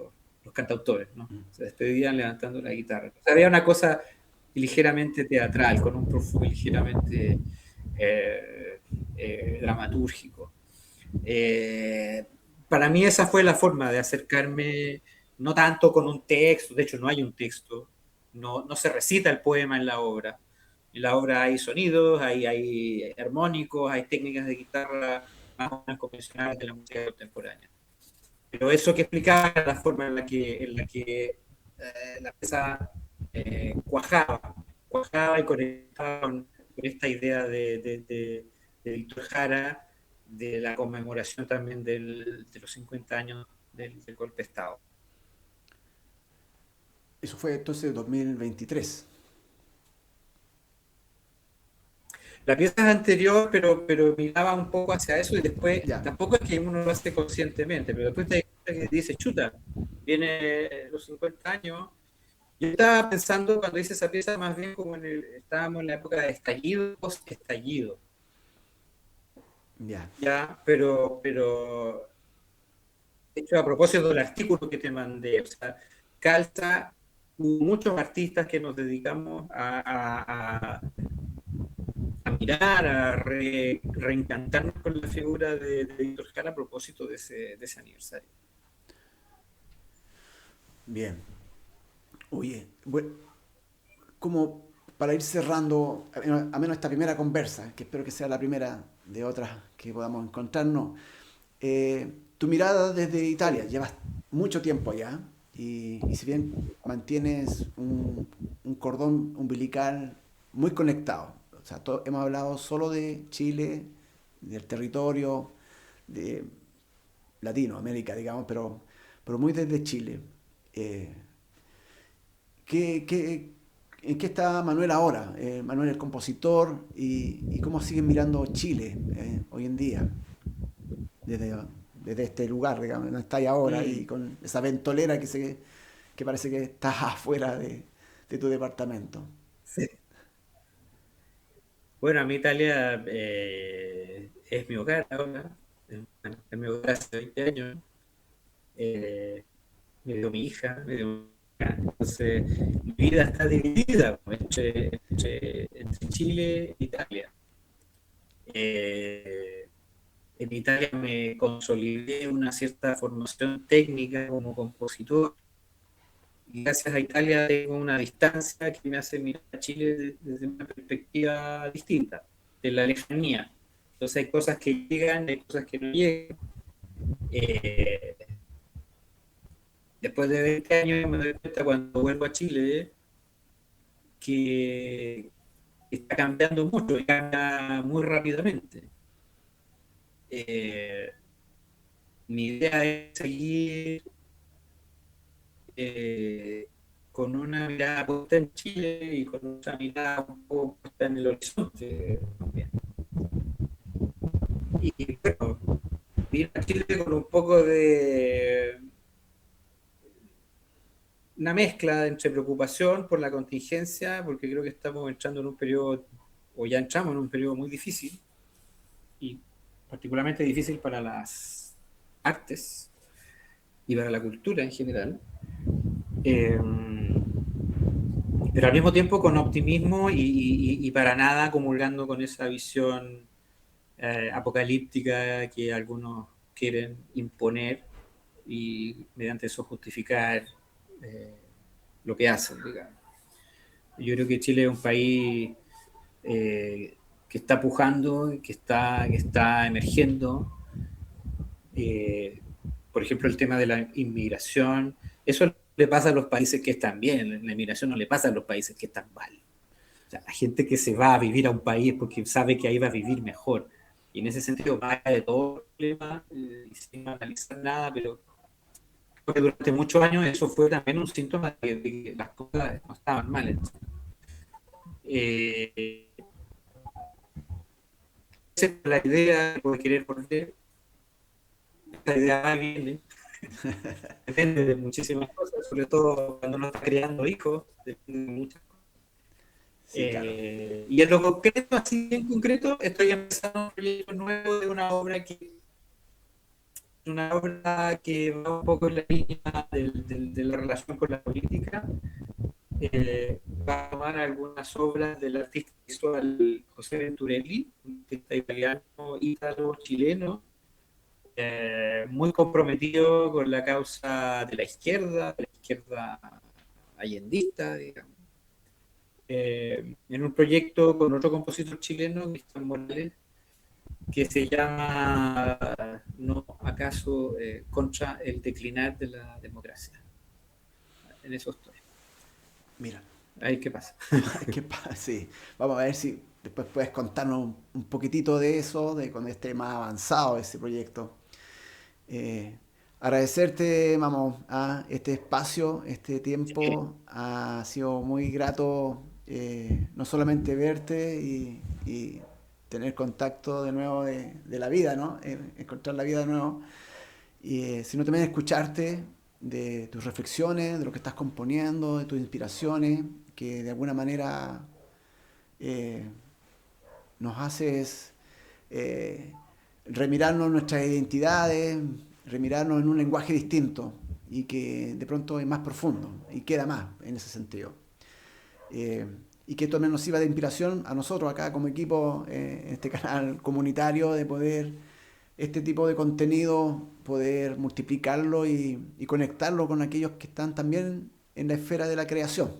los cantautores, ¿no? Se despedían levantando la guitarra. O sea, había una cosa ligeramente teatral, con un perfume ligeramente eh, dramatúrgico. Eh, para mí esa fue la forma de acercarme, no tanto con un texto, de hecho no hay un texto, no se recita el poema en la obra. En la obra hay sonidos, hay armónicos, hay técnicas de guitarra más o menos convencionales de la música contemporánea. Pero eso que explicaba era la forma en la que la pieza cuajaba y conectaba con esta idea de Víctor Jara, de la conmemoración también de los 50 años del golpe de Estado. Eso fue entonces 2023. La pieza es anterior, pero miraba un poco hacia eso y después, Ya. tampoco es que uno lo hace conscientemente, pero después te dice, chuta, viene los 50 años. Yo estaba pensando cuando hice esa pieza más bien como estábamos en la época de estallido, post-estallido, Ya. ya, pero de hecho a propósito del artículo que te mandé, o sea, calza, hubo muchos artistas que nos dedicamos a mirar, reencantarnos con la figura de Víctor Jara a propósito de ese aniversario. Bien. Oye, bueno, como para ir cerrando, a menos esta primera conversa, que espero que sea la primera de otras que podamos encontrarnos, tu mirada desde Italia, llevas mucho tiempo allá y si bien mantienes un cordón umbilical muy conectado, o sea, hemos hablado solo de Chile, del territorio, de Latinoamérica, digamos, pero muy desde Chile. Eh, ¿qué, en qué está Manuel ahora? Manuel el compositor y cómo siguen mirando Chile hoy en día, desde, desde este lugar, digamos, donde está ahí ahora y Mm, con esa ventolera que parece que está afuera de tu departamento. sí. Bueno, a mí Italia es mi hogar ahora, es mi hogar hace 20 años. eh, Me dio mi hija, me dio mi hija. Entonces, mi vida está dividida entre Chile e Italia. Eh, en Italia me consolidé una cierta formación técnica como compositor y gracias a Italia tengo una distancia que me hace mirar a Chile desde una perspectiva distinta, de la lejanía. Entonces hay cosas que llegan, hay cosas que no llegan. Eh, Después de 20 años me doy cuenta cuando vuelvo a Chile que está cambiando mucho y cambia muy rápidamente. Eh, Mi idea es seguir eh, con una mirada puesta en Chile y con otra mirada un poco puesta en el horizonte también. Y bueno, vine a Chile con un poco de una mezcla entre preocupación por la contingencia, porque creo que estamos entrando en un periodo, o ya entramos en un periodo muy difícil, y particularmente difícil para las artes y para la cultura en general. Eh, pero al mismo tiempo con optimismo y para nada comulgando con esa visión apocalíptica que algunos quieren imponer y mediante eso justificar eh, lo que hacen, digamos. Yo creo que Chile es un país que está pujando, que está emergiendo. Eh, por ejemplo, el tema de la inmigración, eso le pasa a los países que están bien, la inmigración no le pasa a los países que están mal. O sea, la gente que se va a vivir a un país porque sabe que ahí va a vivir mejor. Y en ese sentido, va de todo el problema, y sin analizar nada, pero creo que durante muchos años eso fue también un síntoma de que las cosas no estaban mal. Eh, Esa es la idea de querer volver, esa idea va y viene, depende de muchísimas cosas, sobre todo cuando uno está creando hijos, depende de muchas cosas. Sí, claro. Y en lo concreto, así en concreto, estoy empezando un proyecto nuevo de una obra que va un poco en la línea de la relación con la política. Va a tomar algunas obras del artista visual José Venturelli, un artista italiano, ítalo-chileno, muy comprometido con la causa de la izquierda allendista, digamos. En un proyecto con otro compositor chileno, Cristian Morales, que se llama ¿No acaso contra el declinar de la democracia? En eso estoy. Mira, Ahí qué pasa. sí. Vamos a ver si después puedes contarnos un poquitito de eso, de cuando esté más avanzado ese proyecto. Eh, Agradecerte, vamos, a este espacio, este Sí, tiempo. Ha sido muy grato no solamente verte y tener contacto de nuevo de la vida, ¿no? Encontrar la vida de nuevo, sino también escucharte de tus reflexiones, de lo que estás componiendo, de tus inspiraciones, que de alguna manera eh, nos haces eh, remirarnos nuestras identidades, remirarnos en un lenguaje distinto y que de pronto es más profundo y queda más en ese sentido. Eh, y que esto también nos sirva de inspiración a nosotros acá como equipo en este canal comunitario de poder este tipo de contenido, poder multiplicarlo y conectarlo con aquellos que están también en la esfera de la creación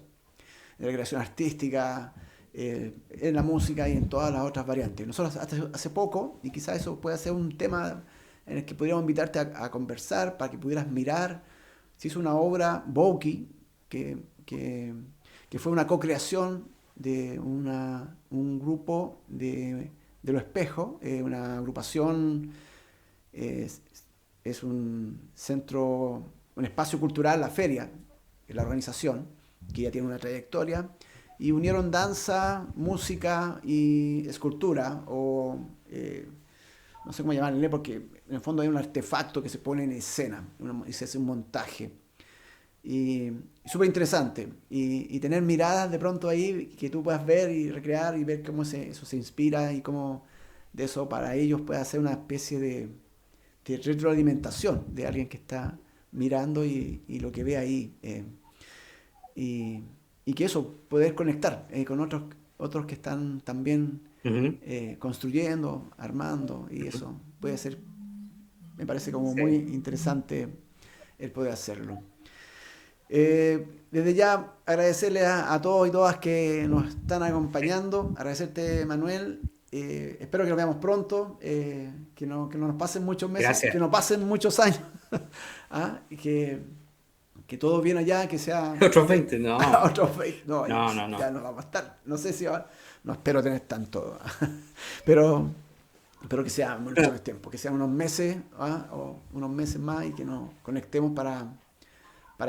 artística, en la música y en todas las otras variantes. Nosotros hace poco, y quizás eso puede ser un tema en el que podríamos invitarte a conversar para que pudieras mirar, se hizo una obra, Bouki, que, que, que fue una co-creación de un grupo de Lo Espejo, una agrupación, es, es un centro, un espacio cultural, la feria, la organización, que ya tiene una trayectoria, y unieron danza, música y escultura, o no sé cómo llamarle, porque en el fondo hay un artefacto que se pone en escena y se hace un montaje. Y súper interesante. Y tener miradas de pronto ahí que tú puedas ver y recrear y ver cómo eso se inspira y cómo de eso para ellos puede hacer una especie de retroalimentación de alguien que está mirando y lo que ve ahí. Y, y que eso, poder conectar con otros que están también uh-huh. construyendo, armando, y Uh-huh. eso puede ser, me parece como muy Sí. interesante el poder hacerlo. Desde ya agradecerle a todos y todas que nos están acompañando, agradecerte Manuel, espero que nos veamos pronto, que no nos pasen muchos meses, que Gracias. no pasen muchos años, ¿ah? Y que todo bien allá, que sea Otros 20, no. otro fake, no, No, no, ya no. no vamos a estar, no sé si va, no espero tener tanto, pero, pero que sea mucho más tiempo, que sean unos meses, ¿ah? O unos meses más y que nos conectemos para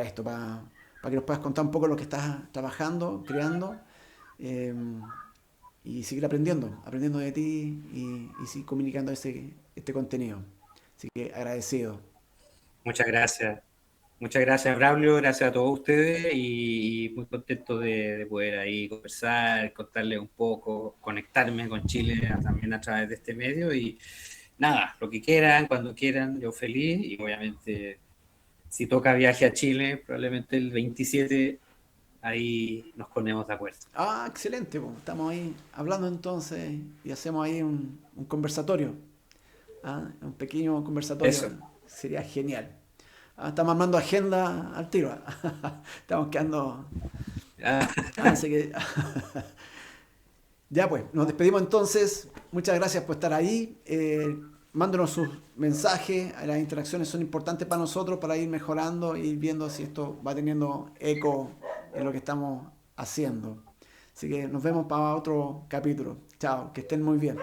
esto, para que nos puedas contar un poco lo que estás trabajando, creando, eh, y seguir aprendiendo de ti y seguir comunicando este contenido. Así que agradecido. Muchas gracias. Muchas gracias, Braulio. Gracias a todos ustedes y muy contento de poder ahí conversar, contarles un poco, conectarme con Chile también a través de este medio. Y nada, lo que quieran, cuando quieran, yo feliz. Y obviamente, si toca viaje a Chile, probablemente el 27, ahí nos ponemos de acuerdo. Ah, excelente, pues. Estamos ahí hablando entonces y hacemos ahí un conversatorio. ¿Ah? Un pequeño conversatorio. Eso. Sería genial. Ah, estamos armando agenda al tiro. Estamos quedando. Ah, Así que. Ya pues, nos despedimos entonces. Muchas gracias por estar ahí. Mándenos sus mensajes. Las interacciones son importantes para nosotros para ir mejorando y ir viendo si esto va teniendo eco en lo que estamos haciendo. Así que nos vemos para otro capítulo. Chao, que estén muy bien.